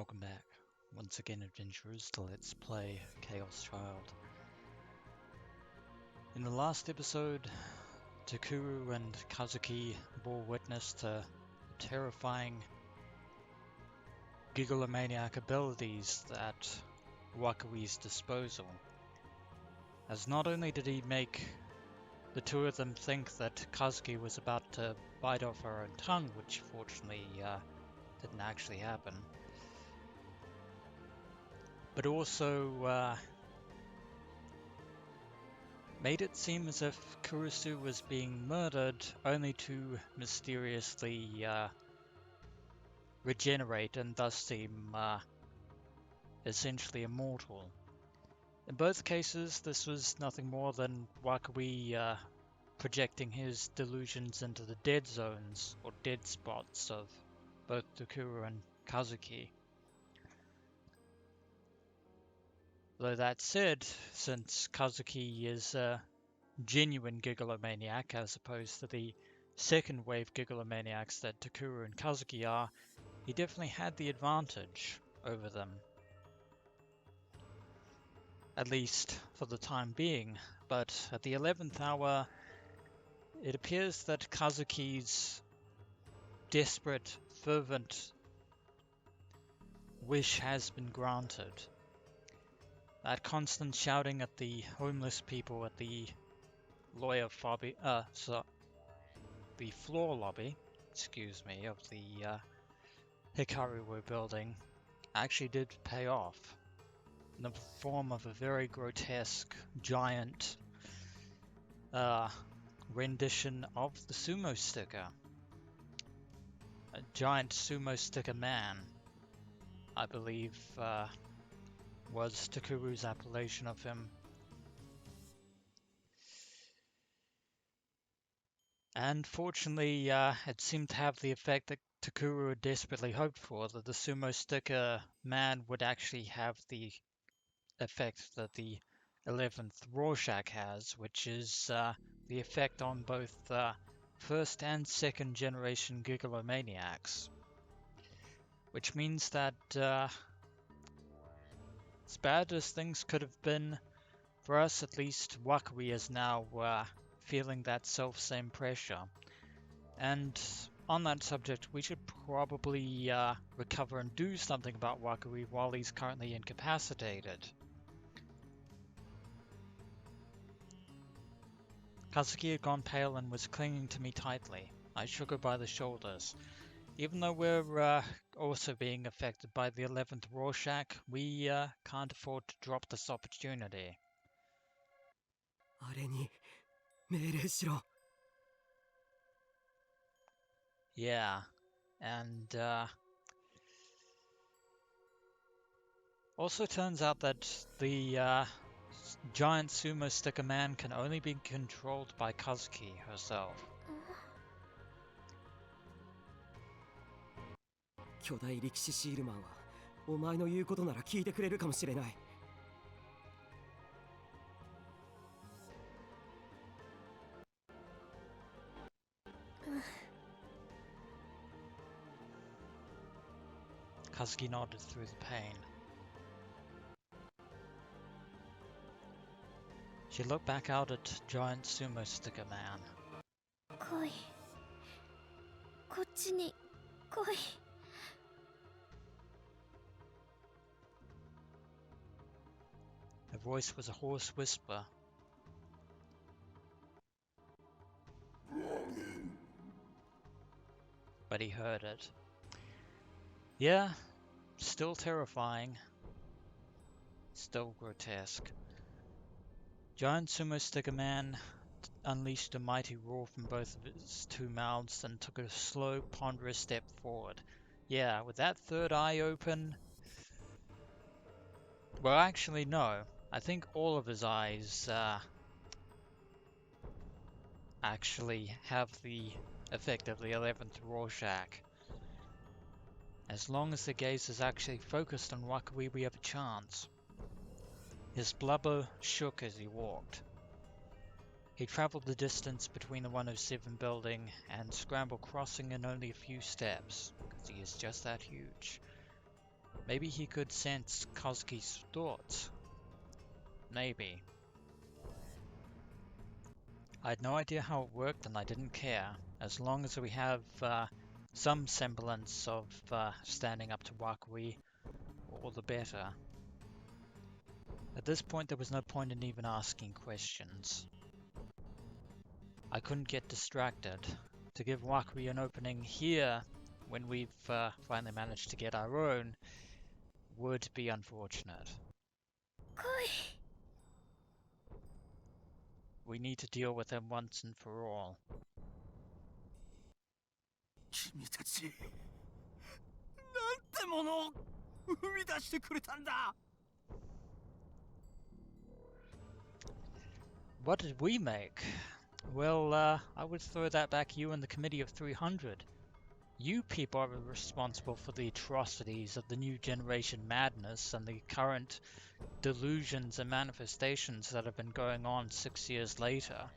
Welcome back, once again adventurers, to Let's Play ChäoS Child. In the last episode, Takuru and Kazuki bore witness to terrifying gigalomaniac abilities at Wakui's disposal. As not only did he make the two of them think that Kazuki was about to bite off her own tongue, which fortunately didn't actually happen, but also made it seem as if Kurusu was being murdered only to mysteriously regenerate and thus seem essentially immortal. In both cases, this was nothing more than Wakui projecting his delusions into the dead zones or dead spots of both Takuru and Kazuki. Though that said, since Kazuki is a genuine gigalomaniac as opposed to the second wave gigalomaniacs that Takuru and Kazuki are, he definitely had the advantage over them. At least for the time being, but at the 11th hour, it appears that Kazuki's desperate, fervent wish has been granted. That constant shouting at the homeless people at the the floor lobby, of the Hikaru building actually did pay off in the form of a very grotesque giant rendition of the sumo sticker. A Giant Sumo Sticker Man, I believe, was Takuru's appellation of him. And fortunately, it seemed to have the effect that Takuru had desperately hoped for, that the Sumo Sticker Man would actually have the effect that the 11th Rorschach has, which is the effect on both first and second generation gigalomaniacs. Which means that as bad as things could have been, for us at least, Wakui is now feeling that self-same pressure. And on that subject, we should probably recover and do something about Wakui while he's currently incapacitated. Kazuki had gone pale and was clinging to me tightly. I shook her by the shoulders. Even though we're also being affected by the 11th Rorschach, we can't afford to drop this opportunity. Yeah, and also turns out that the Giant Sumo Sticker Man can only be controlled by Kazuki herself. Kazuki nodded through the pain. She looked back out at Giant Sumo Sticker Man. Her voice was a hoarse whisper. But he heard it. Yeah, still terrifying. Still grotesque. Giant Sumo Sticker Man unleashed a mighty roar from both of his two mouths and took a slow, ponderous step forward. Yeah, with that third eye open... Well, actually, no. I think all of his eyes actually have the effect of the 11th Rorschach. As long as the gaze is actually focused on Wakui, we have a chance. His blubber shook as he walked. He traveled the distance between the 107 building and Scramble Crossing in only a few steps, because he is just that huge. Maybe he could sense Kazuki's thoughts. Maybe. I had no idea how it worked and I didn't care. As long as we have some semblance of standing up to Wakui, all the better. At this point there was no point in even asking questions. I couldn't get distracted. To give Wakui an opening here, when we've finally managed to get our own, would be unfortunate. We need to deal with him once and for all. What did we make? Well, I would throw that back at you and the Committee of 300. You people are responsible for the atrocities of the new generation madness and the current delusions and manifestations that have been going on 6 years later.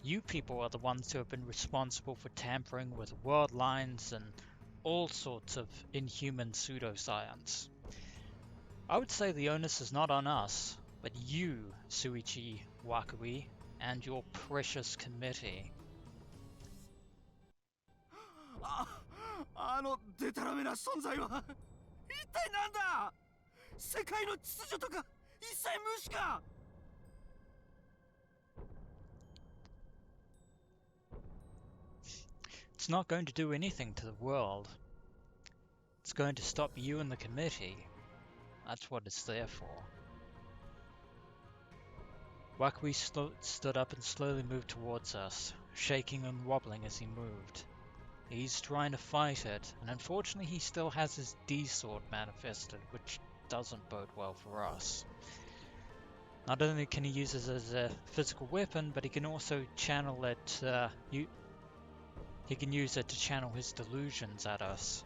You people are the ones who have been responsible for tampering with world lines and all sorts of inhuman pseudoscience. I would say the onus is not on us, but you, Suichi Wakui, and your precious committee. あのデタラメな存在は一体なんだ。世界の秩序とか一切無視か。It's not going to do anything to the world. It's going to stop you and the committee. That's what it's there for. Wakui stood up and slowly moved towards us, shaking and wobbling as he moved. He's trying to fight it, and unfortunately he still has his D-sword manifested, which doesn't bode well for us. Not only can he use it as a physical weapon, but he can also channel it, he can use it to channel his delusions at us.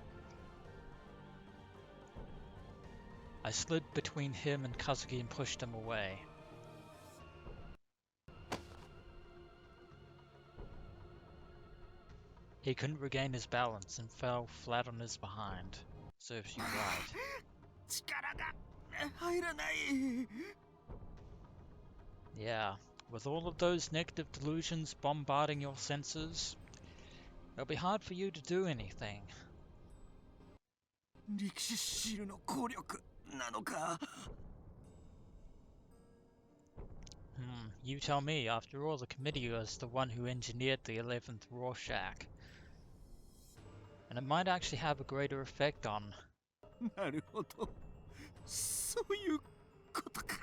I slid between him and Kazuki and pushed him away. He couldn't regain his balance and fell flat on his behind. Serves you right. Yeah, with all of those negative delusions bombarding your senses, it'll be hard for you to do anything. You tell me. After all, the committee was the one who engineered the 11th Rorschach. And it might actually have a greater effect on... なるほど。そういうことか。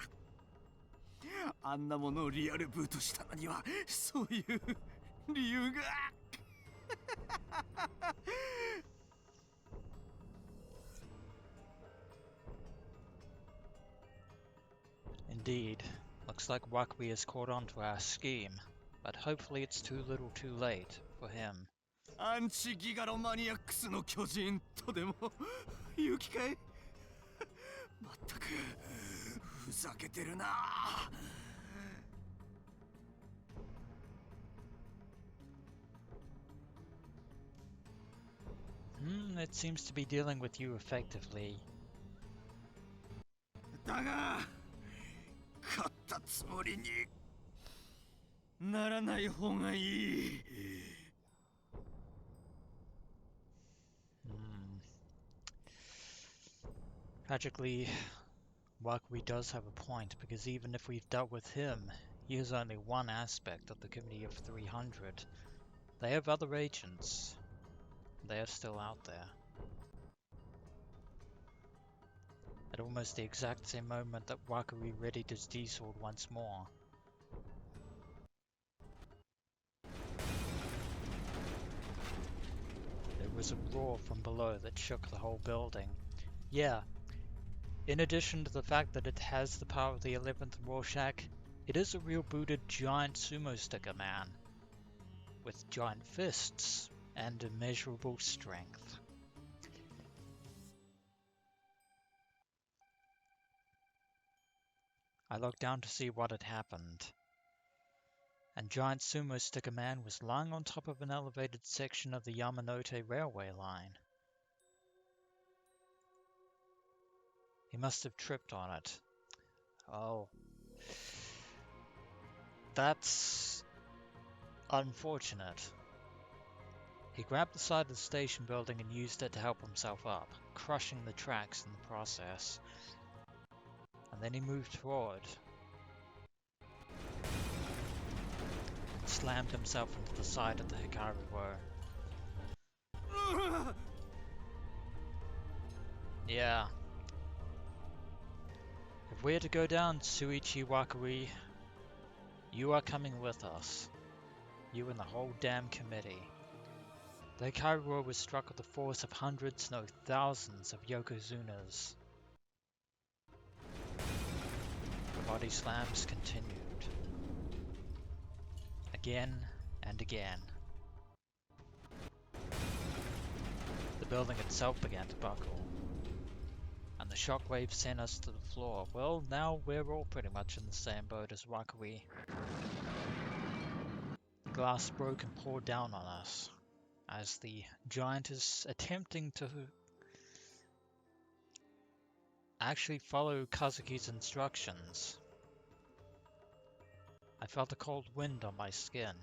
あんなものをリアルブートしたのにはそういう理由が。Indeed. Looks like Wakui has caught on to our scheme, but hopefully it's too little too late for him. アンチギガロマニアックスの巨人とでも言う気かい。まったくふざけてるな。It seems to be dealing with you effectively. だが勝ったつもりにならない方がいい。Tragically, Wakui does have a point, because even if we've dealt with him, he is only one aspect of the Committee of 300. They have other agents. They are still out there. At almost the exact same moment that Wakui readied his D-sword once more. There was a roar from below that shook the whole building. Yeah, in addition to the fact that it has the power of the 11th Rorschach, it is a real booted Giant Sumo Sticker Man, with giant fists and immeasurable strength. I looked down to see what had happened, and Giant Sumo Sticker Man was lying on top of an elevated section of the Yamanote railway line. He must have tripped on it. Oh, that's unfortunate. He grabbed the side of the station building and used it to help himself up, crushing the tracks in the process. And then he moved forward and slammed himself into the side of the Hikaru. Yeah. If we're to go down Suichi Wakui, you are coming with us. You and the whole damn committee. The Hikaru was struck with the force of hundreds, no thousands of Yokozunas. The body slams continued. Again and again. The building itself began to buckle, and the shockwave sent us to the floor. Well, now we're all pretty much in the same boat as Wakui. The glass broke and poured down on us, as the giant is attempting to actually follow Kazuki's instructions. I felt a cold wind on my skin.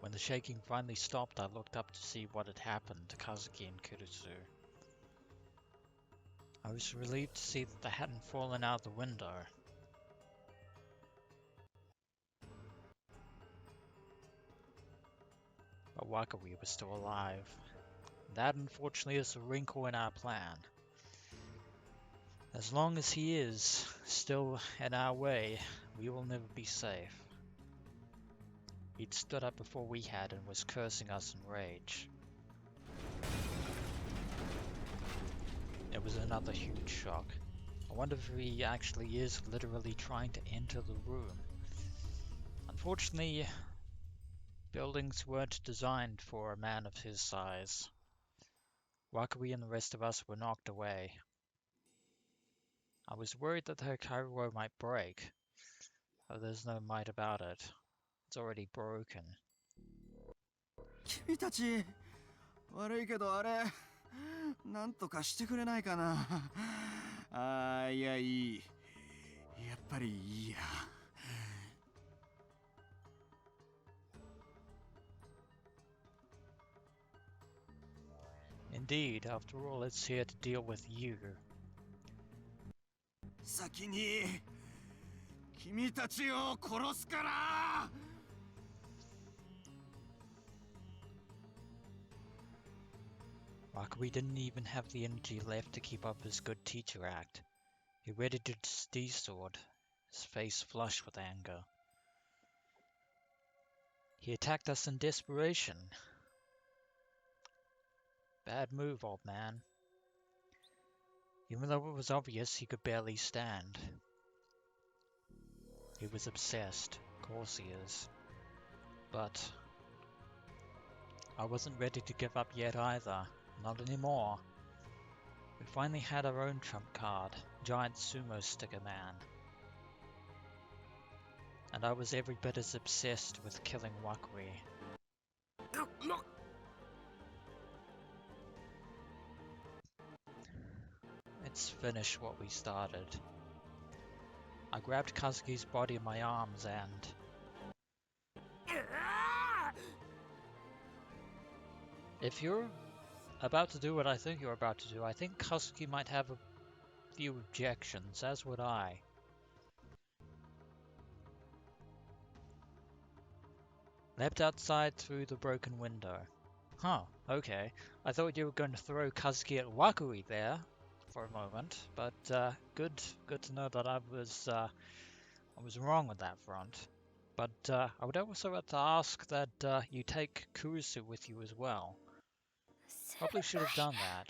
When the shaking finally stopped, I looked up to see what had happened to Kazuki and Kurusu. I was relieved to see that they hadn't fallen out the window. But Wakui was still alive. That, unfortunately, is a wrinkle in our plan. As long as he is still in our way, we will never be safe. He'd stood up before we had and was cursing us in rage. It was another huge shock. I wonder if he actually is literally trying to enter the room. Unfortunately, buildings weren't designed for a man of his size. Wakui and the rest of us were knocked away. I was worried that the Hikaru might break, but there's no might about it. It's already broken. 君たち悪いけどあれなんとかしてくれないかないやいいやっぱりいいや Indeed, after all, it's here to deal with you. 先に君たちを殺すから Wakui didn't even have the energy left to keep up his good teacher act. He readied his D-sword, his face flushed with anger. He attacked us in desperation. Bad move, old man. Even though it was obvious he could barely stand. He was obsessed, of course he is. But I wasn't ready to give up yet either, not anymore. We finally had our own trump card, Giant Sumo Sticker Man. And I was every bit as obsessed with killing Wakui. Let's finish what we started. I grabbed Kazuki's body in my arms and... If you're about to do what I think you're about to do, I think Kazuki might have a few objections, as would I. Leapt outside through the broken window. Huh, okay. I thought you were going to throw Kazuki at Wakui there for a moment, but good to know that I was wrong on that front. But I would also like to ask that you take Kurusu with you as well. Probably should have done that.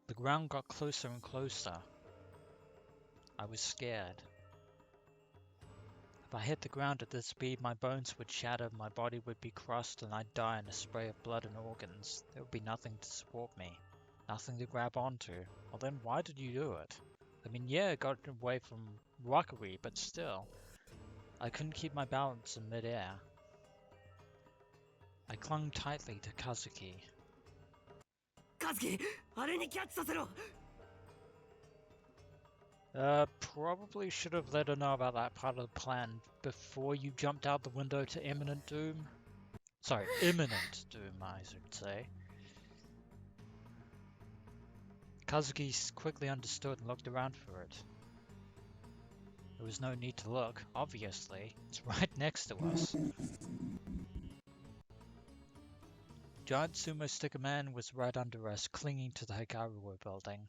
The ground got closer and closer. I was scared. If I hit the ground at this speed, my bones would shatter, my body would be crushed, and I'd die in a spray of blood and organs. There would be nothing to support me. Nothing to grab onto. Well then, why did you do it? I mean, yeah, it got away from Wakui, but still. I couldn't keep my balance in midair. I clung tightly to Kazuki. Kazuki, あれにキャッチさせろ。 Probably should have let her know about that part of the plan before you jumped out the window to imminent doom. Sorry, imminent doom, I should say. Kazuki quickly understood and looked around for it. There was no need to look, obviously. It's right next to us. Giant Sumo Sticker Man was right under us, clinging to the Hikaru building.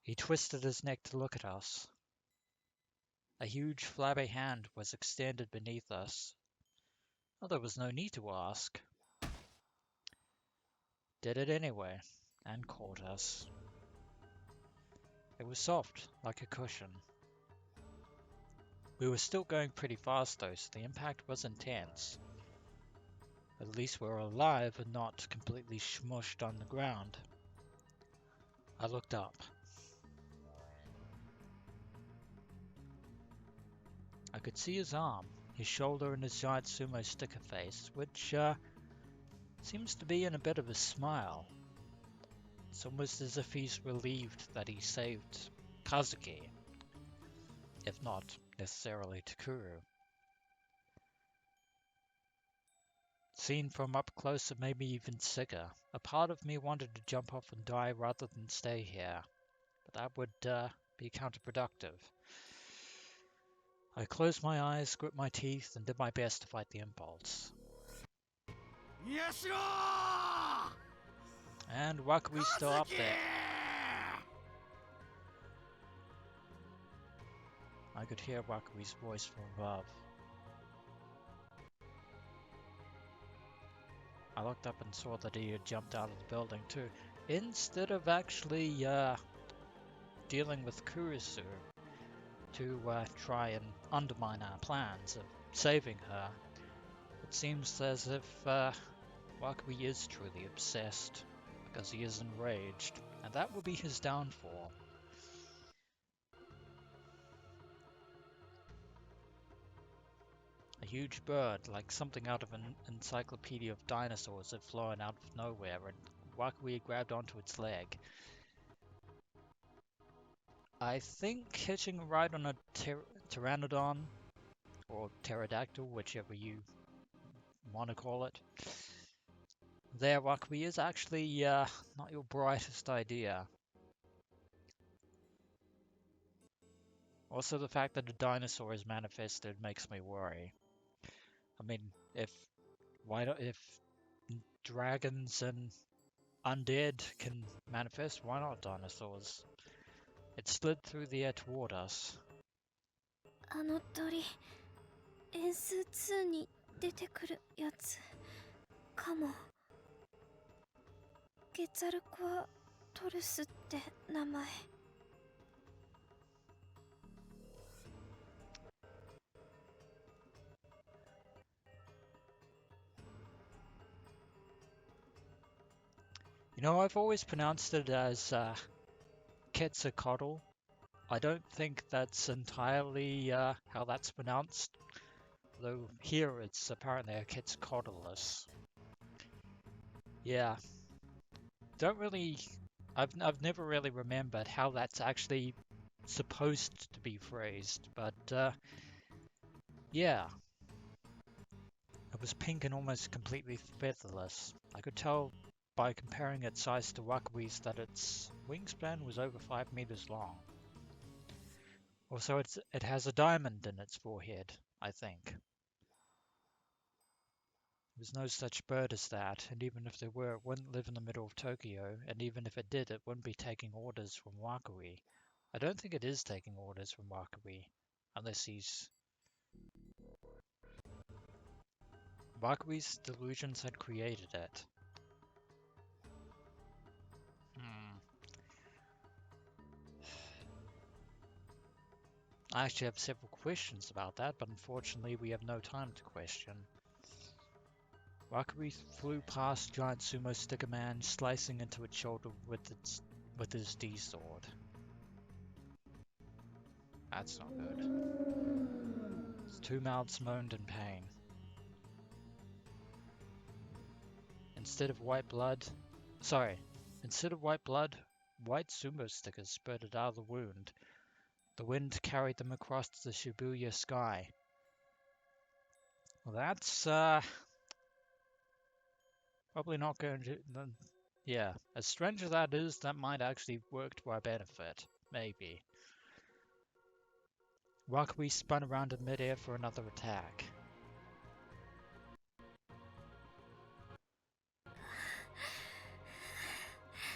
He twisted his neck to look at us. A huge flabby hand was extended beneath us. Well, there was no need to ask. Did it anyway, and caught us. It was soft, like a cushion. We were still going pretty fast though, so the impact was intense. At least we were alive and not completely smushed on the ground. I looked up. I could see his arm, his shoulder, and his giant sumo sticker face, which seems to be in a bit of a smile. It's almost as if he's relieved that he saved Kazuki, if not necessarily Takuru. Seen from up close, it made me even sicker. A part of me wanted to jump off and die rather than stay here, but that would be counterproductive. I closed my eyes, grit my teeth, and did my best to fight the impulse. And Wakui's still up there. I could hear Wakui's voice from above. I looked up and saw that he had jumped out of the building too. Instead of actually dealing with Kurusu to try and undermine our plans of saving her, it seems as if Wakui is truly obsessed, because he is enraged, and that will be his downfall. A huge bird, like something out of an encyclopedia of dinosaurs, had flown out of nowhere, and Wakui had grabbed onto its leg. I think hitching a ride on a pteranodon, or pterodactyl, whichever you want to call it, there, Wakui, is actually not your brightest idea. Also, the fact that a dinosaur is manifested makes me worry. I mean, if dragons and undead can manifest, why not dinosaurs? It slid through the air toward us. あの鳥、円数2に出てくるやつかも。ゲツァルコアトルスって名前。You know, I've always pronounced it as Quetzalcoatl. I don't think that's entirely how that's pronounced, though here it's apparently a Quetzalcoatlus. Yeah, I've never really remembered how that's actually supposed to be phrased, but yeah. It was pink and almost completely featherless. I could tell by comparing its size to Wakui's that its wingspan was over 5 meters long. Also, it has a diamond in its forehead, I think. There's no such bird as that, and even if there were, it wouldn't live in the middle of Tokyo, and even if it did, it wouldn't be taking orders from Wakui. I don't think it is taking orders from Wakui, unless Wakui's delusions had created it. I actually have several questions about that, but unfortunately we have no time to question. Wakui flew past Giant Sumo Sticker Man, slicing into its shoulder with his D-sword. That's not good. Its two mouths moaned in pain. Instead of white blood, white sumo stickers spurted out of the wound. The wind carried them across the Shibuya sky. Well, that's probably not going to. Yeah, as strange as that is, that might actually work to our benefit. Maybe. Wakui spun around in midair for another attack.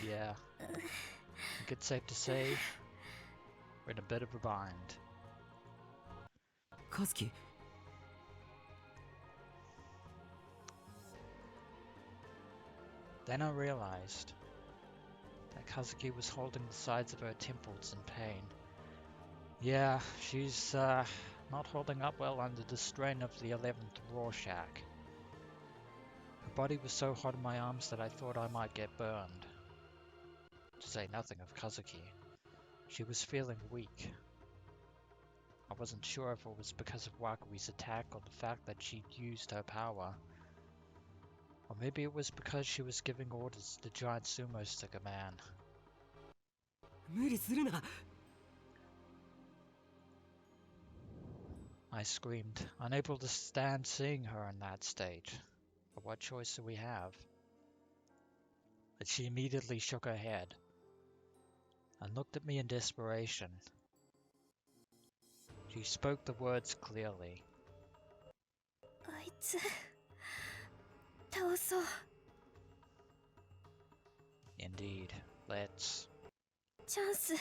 Yeah, I think it's safe to say we're in a bit of a bind. Kazuki. Then I realized that Kazuki was holding the sides of her temples in pain. Yeah, she's not holding up well under the strain of the 11th Rorschach. Her body was so hot in my arms that I thought I might get burned. To say nothing of Kazuki. She was feeling weak. I wasn't sure if it was because of Wakui's attack or the fact that she'd used her power. Or maybe it was because she was giving orders to Giant Sumo Sticker Man. 無理するな。 I screamed, unable to stand seeing her in that state. But what choice do we have? But she immediately shook her head and looked at me in desperation. She spoke the words clearly. あいつ倒そう。 Indeed, let's. チャンス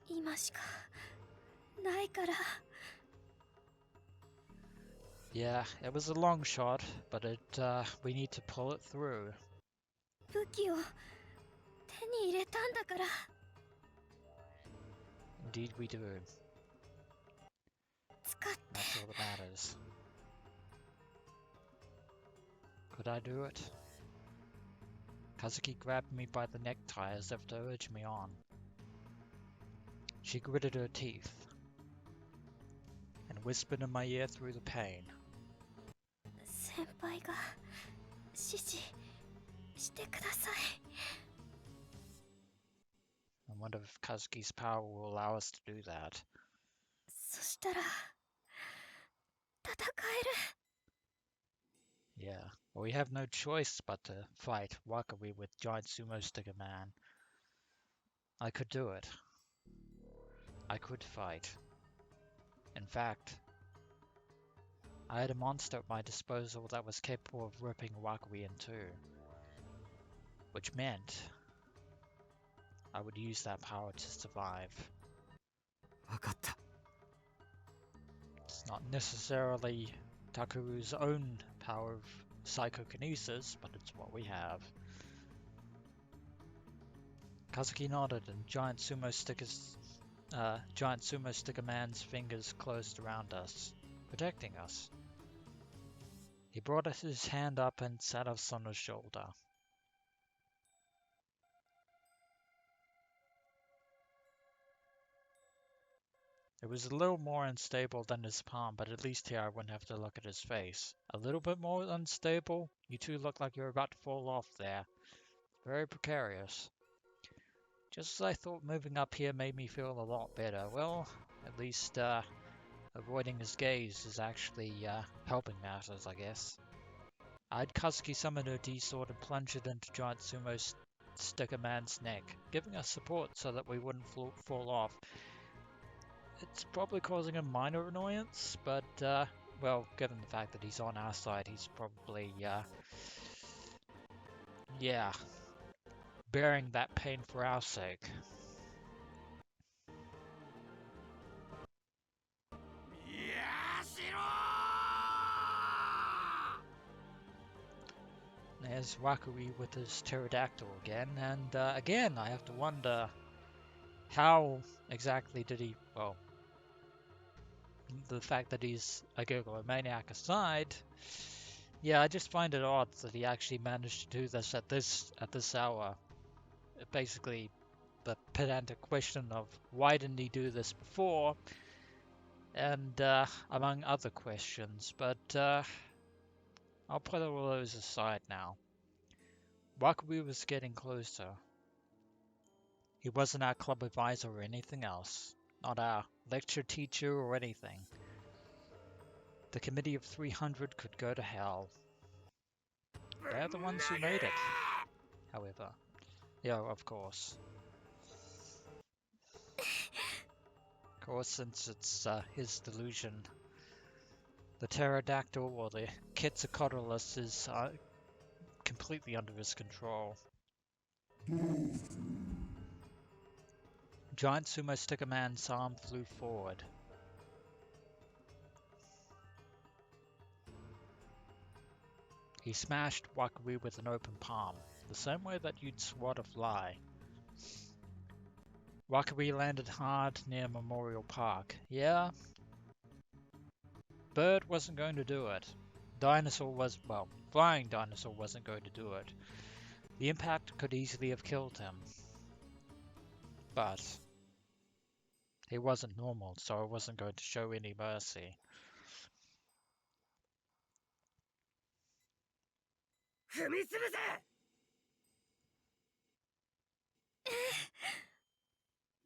今しかないから。 Yeah, it was a long shot, but we need to pull it through. 武器を手に入れたんだから。 Indeed we do. 使って。 That's all that matters. Could I do it? Kazuki grabbed me by the necktie as if to urge me on. She gritted her teeth and whispered in my ear through the pain. 先輩が指示してください。 I wonder if Kazuki's power will allow us to do that. そしたら戦える。 Yeah, well, we have no choice but to fight Wakui with Giant Sumo Sticker Man. I could do it. I could fight. In fact, I had a monster at my disposal that was capable of ripping Wakui in two. Which meant I would use that power to survive. 分かった。 It's not necessarily Takuru's own power of psychokinesis, but it's what we have. Kazuki nodded and Giant Sumo Sticker Man's fingers closed around us, protecting us. He brought his hand up and sat us on his shoulder. It was a little more unstable than his palm, but at least here I wouldn't have to look at his face. A little bit more unstable? You two look like you're about to fall off there. Very precarious. Just as I thought moving up here made me feel a lot better. Well, at least avoiding his gaze is actually helping matters, I guess. I had Kazuki summon her D-sword and plunge it into Giant Sumo Sticker Man's neck, giving us support so that we wouldn't fall off. It's probably causing a minor annoyance, but, well, given the fact that he's on our side, he's probably, yeah, bearing that pain for our sake. There's Wakui with his pterodactyl again, and again I have to wonder how exactly did he, well, the fact that he's a Gigolomaniac aside, yeah, I just find it odd that he actually managed to do this at this hour. Basically, the pedantic question of why didn't he do this before, and among other questions, but I'll put all those aside now. Wakui was getting closer. He wasn't our club advisor or anything else. Not our lecture teacher or anything. The committee of 300 could go to hell. They're the ones who made it, however. Yeah, of course. Of course, since it's his delusion, the pterodactyl or the Quetzalcoatlus is completely under his control. Giant Sumo Sticker Man's arm flew forward. He smashed Wakui with an open palm, the same way that you'd swat a fly. Wakui landed hard near Memorial Park. Yeah, Bird wasn't going to do it. Dinosaur was, well, Flying Dinosaur wasn't going to do it. The impact could easily have killed him. But he wasn't normal, so I wasn't going to show any mercy.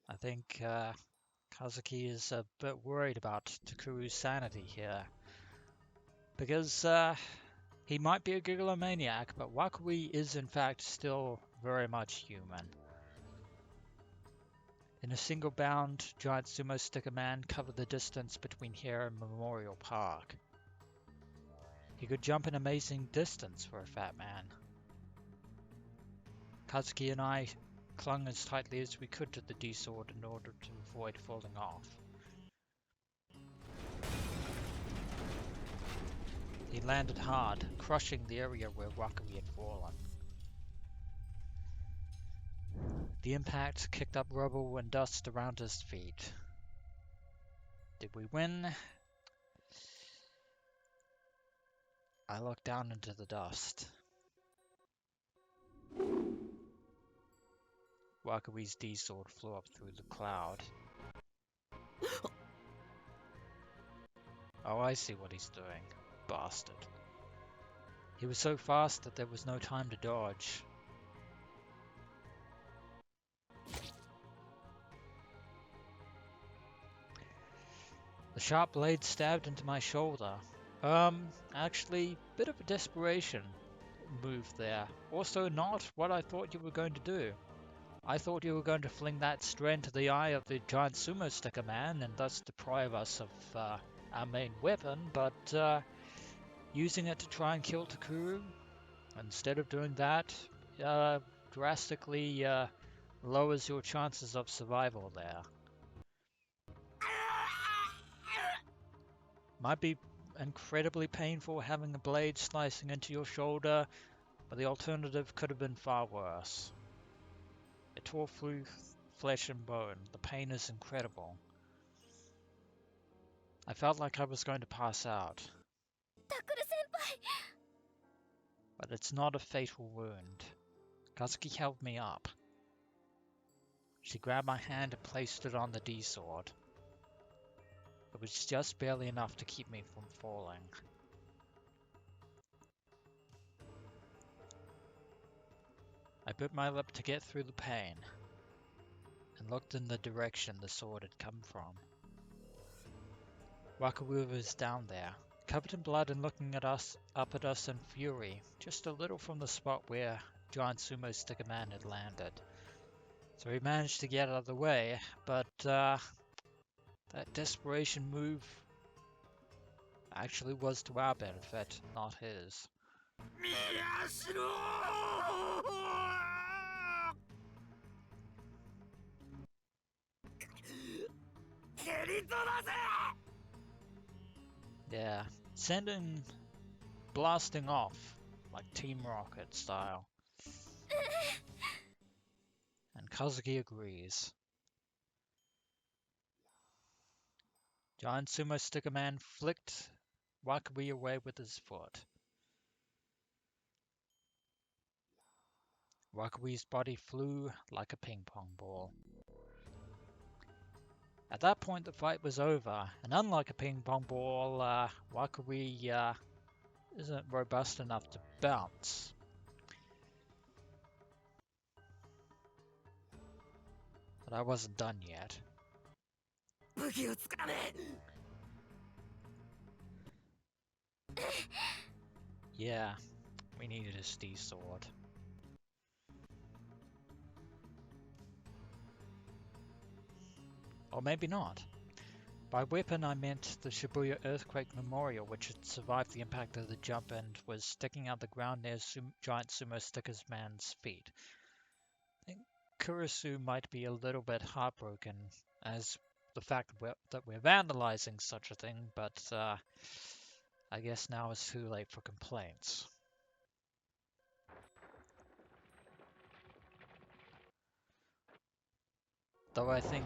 I think Kazuki is a bit worried about Takuru's sanity here. Because he might be a gigalomaniac, but Wakui is in fact still very much human. In a single bound, Giant Sumo Sticker Man covered the distance between here and Memorial Park. He could jump an amazing distance for a fat man. Kazuki and I clung as tightly as we could to the D-sword in order to avoid falling off. He landed hard, crushing the area where Wakui had fallen. The impact kicked up rubble and dust around his feet. Did we win? I looked down into the dust. Wakui's D-sword flew up through the cloud. Oh, I see what he's doing. Bastard. He was so fast that there was no time to dodge. The sharp blade stabbed into my shoulder. Actually, bit of a desperation move there. Also not what I thought you were going to do. I thought you were going to fling that strand to the eye of the Giant Sumo Sticker Man and thus deprive us of our main weapon, but using it to try and kill Takuru, instead of doing that, drastically lowers your chances of survival there. Might be incredibly painful having a blade slicing into your shoulder, but the alternative could have been far worse. It tore through flesh and bone. The pain is incredible. I felt like I was going to pass out. Takuru-senpai! But it's not a fatal wound. Kazuki held me up. She grabbed my hand and placed it on the D-sword. It was just barely enough to keep me from falling. I bit my lip to get through the pain, and looked in the direction the sword had come from. Wakui was down there, covered in blood and looking at us, up at us in fury, just a little from the spot where Giant Sumo Sticker Man had landed. So he managed to get out of the way, but that desperation move actually was to our benefit, not his. Yeah, sending blasting off like Team Rocket style. And Kazuki agrees. Giant Sumo Sticker Man flicked Wakui away with his foot. Wakui's body flew like a ping pong ball. At that point, the fight was over, and unlike a ping pong ball, Wakui isn't robust enough to bounce. But I wasn't done yet. 武器を使わねえ Yeah, we needed a steed sword. Or maybe not. By weapon I meant the Shibuya earthquake memorial, which had survived the impact of the jump and was sticking out the ground near Giant Sumo Sticker Man's feet. I think Kurusu might be a little bit heartbroken as the fact that we're vandalizing such a thing, but I guess now it's too late for complaints. Though I think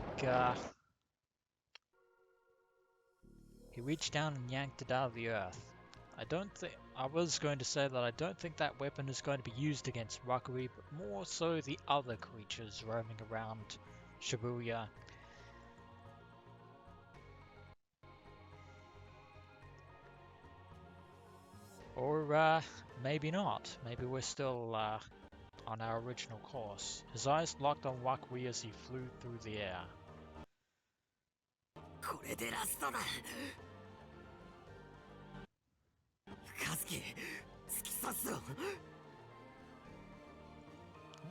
he reached down and yanked it out of the earth. I was going to say that I don't think that weapon is going to be used against Wakui, but more so the other creatures roaming around Shibuya. Or maybe not. Maybe we're still on our original course. His eyes locked on Wakui as he flew through the air. これでラストだカズキ突き刺すぞ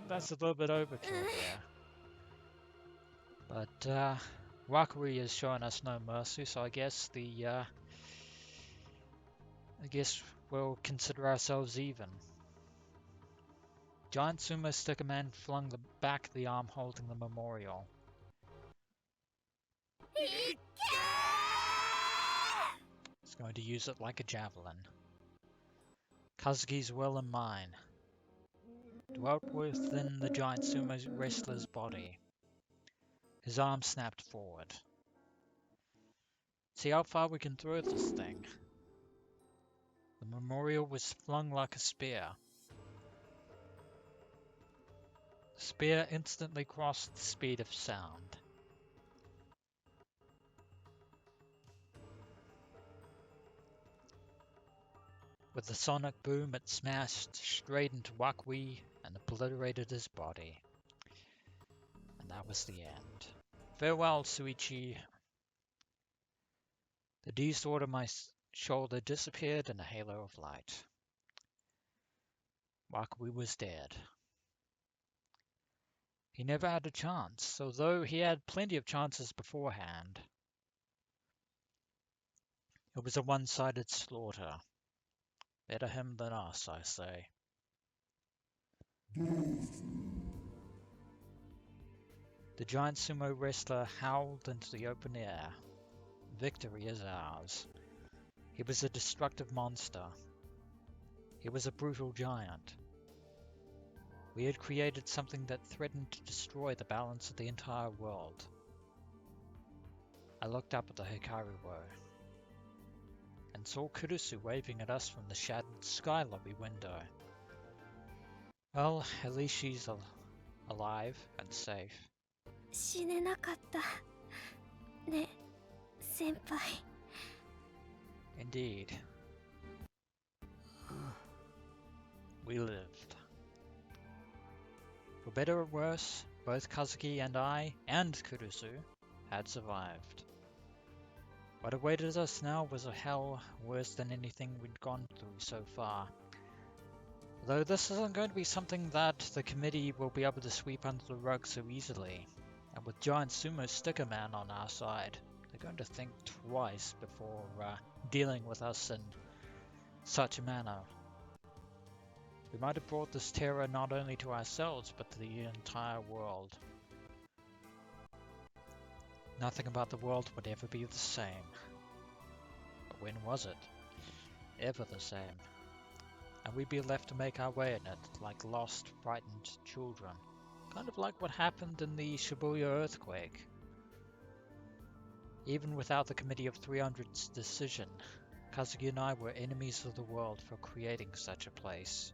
That's a little bit overkill there. But Wakui is showing us no mercy, so I guess we'll consider ourselves even. Giant Sumo Sticker Man flung back the arm holding the memorial. He's going to use it like a javelin. Kazuki's will and mine dwelt within the giant sumo wrestler's body. His arm snapped forward. See how far we can throw this thing. The memorial was flung like a spear. The spear instantly crossed the speed of sound. With a sonic boom, it smashed straight into Wakui and obliterated his body. And that was the end. Farewell, Suichi. The D-sword on my shoulder disappeared in a halo of light. Wakui was dead. He never had a chance, although he had plenty of chances beforehand. It was a one-sided slaughter. Better him than us, I say. The giant sumo wrestler howled into the open air. Victory is ours. He was a destructive monster. He was a brutal giant. We had created something that threatened to destroy the balance of the entire world. I looked up at the Hikaru Wo and saw Kurusu waving at us from the shattered sky lobby window. Well, at least she's alive and safe. 死ねなかったね、先輩 Indeed. We lived. For better or worse, both Kazuki and I, and Kurusu, had survived. What awaited us now was a hell worse than anything we'd gone through so far. Though this isn't going to be something that the committee will be able to sweep under the rug so easily. And with Giant Sumo Sticker Man on our side, they're going to think twice before dealing with us in such a manner. We might have brought this terror not only to ourselves, but to the entire world. Nothing about the world would ever be the same. But when was it? Ever the same? And we'd be left to make our way in it, like lost, frightened children. Kind of like what happened in the Shibuya earthquake. Even without the Committee of 300's decision, Kazuki and I were enemies of the world for creating such a place.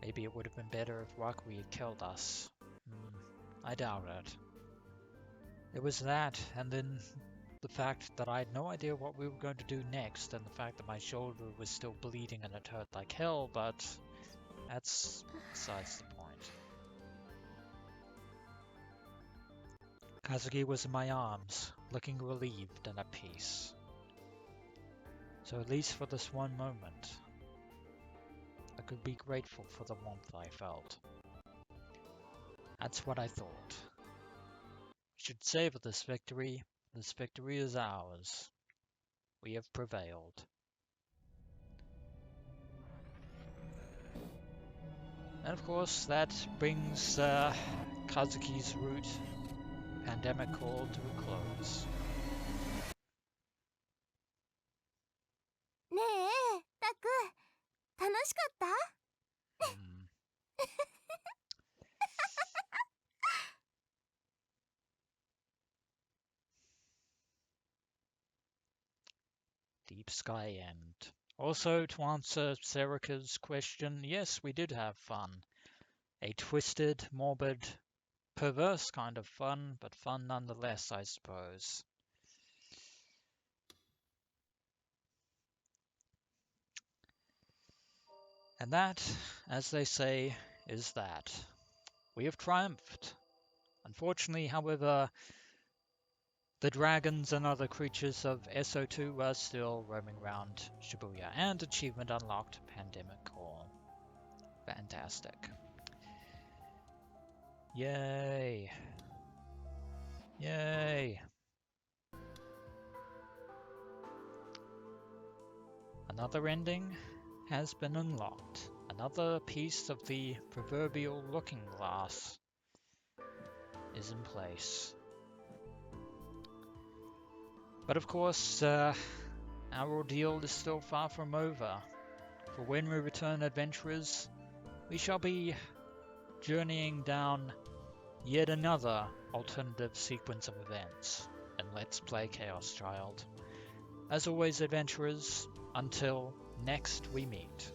Maybe it would have been better if Wakui had killed us. I doubt it. It was that, and then the fact that I had no idea what we were going to do next, and the fact that my shoulder was still bleeding and it hurt like hell, but that's besides the point. Kazuki was in my arms, looking relieved and at peace. So at least for this one moment, I could be grateful for the warmth I felt. That's what I thought. We should savor this victory. This victory is ours. We have prevailed. And of course, that brings Kazuki's route pandemic call to a close. ねえ、タク、楽しかった？ Deep Sky End. Also, to answer Serika's question, yes, we did have fun. A twisted, morbid, perverse kind of fun, but fun nonetheless, I suppose. And that, as they say, is that. We have triumphed. Unfortunately, however, the dragons and other creatures of SO2 are still roaming around Shibuya, and achievement unlocked, Pandemic Call. Fantastic. Yay. Yay. Another ending has been unlocked. Another piece of the proverbial looking glass is in place. But of course, our ordeal is still far from over. For when we return, adventurers, we shall be journeying down yet another alternative sequence of events in Let's Play Chaos Child. As always, adventurers, until next we meet.